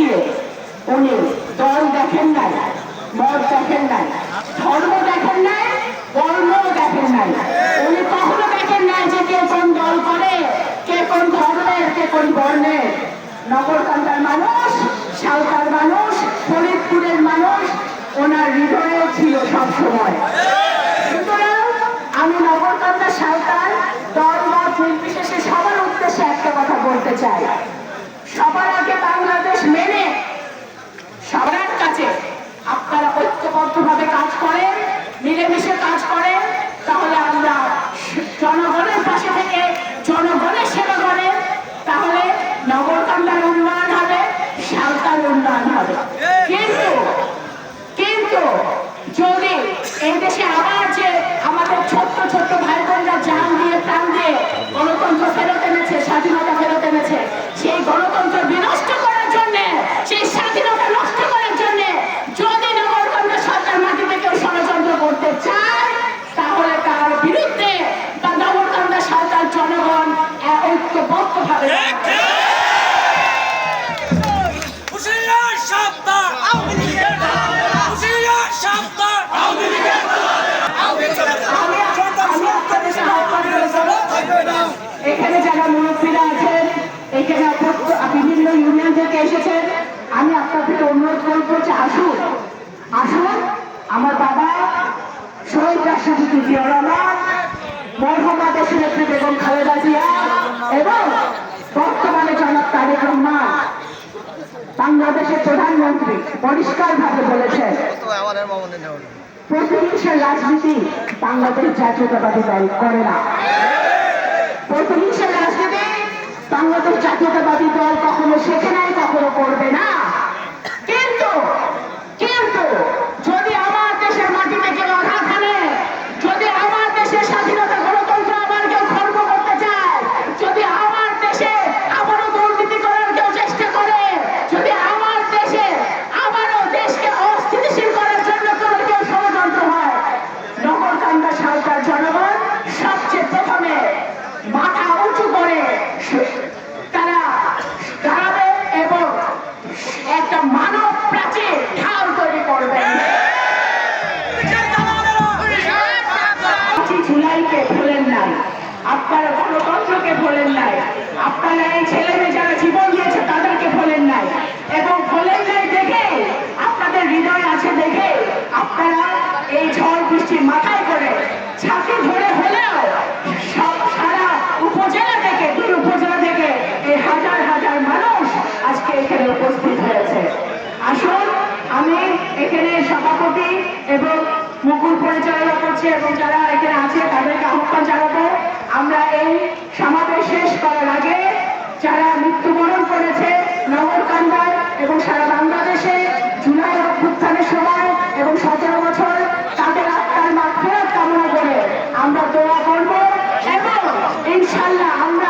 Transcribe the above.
গিয়ে উনি দল দেখেন নাই, মত দেখেন নাই, ধর্ম দেখেন নাই, বর্ণ দেখেন নাই। উনি কখনো দেখেন নাই যে কে কোন দল করে, কে কোন ধর্মের, কে কোন বর্ণের। নগরকান্দার মানুষ, সাঁওতাল মানুষ, ফরিদপুরের মানুষ ওনার হৃদয়ে ছিল সবসময়। সুতরাং আমি নগরকান্দা সাঁওতাল দল মত নির্বিশেষে সবার উদ্দেশ্যে একটা কথা বলতে চাই। সবার আগে বাংলাদেশ মেনে সবার কাছে আপনারা ঐক্যবদ্ধভাবে কাজ করেন, মিলেমিশে কাজ করেন, তাহলে আমরা জনগণের পাশে থেকে জনগণের সেবা করেন, তাহলে নগরকান্দার উন্নয়ন হবে, সাঁওতাল উন্নয়ন হবে। কিন্তু যদি এই দেশে আবার যে আমাদের ছোট্ট ছোট্ট ভাই বোনরা জান দিয়ে প্রাণ দিয়ে গণতন্ত্র ফেরত এনেছে, স্বাধীনতা ফেরত এনেছে, সেই গণতন্ত্র বিনষ্ট করার জন্য, সেই স্বাধীনতা নষ্ট করার জন্য যদি নগরকান্দা সরকার মাটিতে কেউ ষড়যন্ত্র করতে চায়, তাহলে তার বিরুদ্ধে বা নগরকান্দা সাঁওতাল জনগণ ঐক্যবদ্ধভাবে এখানে যারা মুরব্বীরা আছেন, এখানে বিভিন্ন ইউনিয়ন থেকে এসেছেন, আমি আপনাদের অনুরোধ করবো যে আসুন আসুন আমার বাবা শহীদ রাষ্ট্রপতি জিয়াউর রহমান, মরহুমা দেশনেত্রী বেগম খালেদা জিয়া এবং বর্তমানে জনাব তারেক রহমান বাংলাদেশের প্রধানমন্ত্রী পরিষ্কারভাবে বলেছেন প্রতিহিংসার রাজনীতি বাংলাদেশ জাতীয়তাবাদী দল করে না। প্রতিহিংসার রাজনীতি বাংলাদেশ জাতীয়তাবাদী দল কখনো শেখে নাই, কখনো করবে না। কিন্তু যদি আমার দেশের মাটিতে কেউ আঘাত হানে, যদি আমার দেশের স্বাধীনতা গণতন্ত্র আবার কেউ খর্ব করতে চায়, যদি আমার দেশে আবারও দুর্নীতি করার কেউ চেষ্টা করে, যদি আমার দেশে আবারও দেশকে অস্থিতিশীল করার জন্য কোনো কেউ ষড়যন্ত্র হয়, নগরকান্দা সাঁওতাল জনগণ সবচেয়ে প্রথমে মাথা উঁচু করে তারা দাঁড়াবে এবং একটা মানব প্রাচীর ঢাল তৈরি করবে। জুলাইকে ভুলেন নাই, আপনারা গণতন্ত্রকে ভোলেন নাই, আপনারা এই ছেলে মেয়ে যারা জীবন দিয়েছে তাদেরকে ভোলেন নাই, এবং ভোলেন নাই দেখে আপনাদের হৃদয় আছে দেখে আপনারা এই ঝড় বৃষ্টির মাথায় করে ছাতি ধরে হলেও সারা উপজেলা থেকে, 2 উপজেলা থেকে এই হাজার হাজার মানুষ আজকে এখানে উপস্থিত হয়েছে। আসুন আমি এখানে সভাপতি এবং মুকুল পরিচালনা করছে এবং যারা এখানে আছে তাদেরকে আহ্বান জানাবো, আমরা এই সমাবেশ শেষ করার আগে যারা মৃত্যুবরণ করেছে নগরকান্দায় এবং সারা বাংলাদেশে জুলাই অভ্যুত্থানের সময় এবং 17 বছর, তাদের আত্মার মাগফিরাত কামনা করে আমরা দোয়া করব এবং ইনশাআল্লাহ আমরা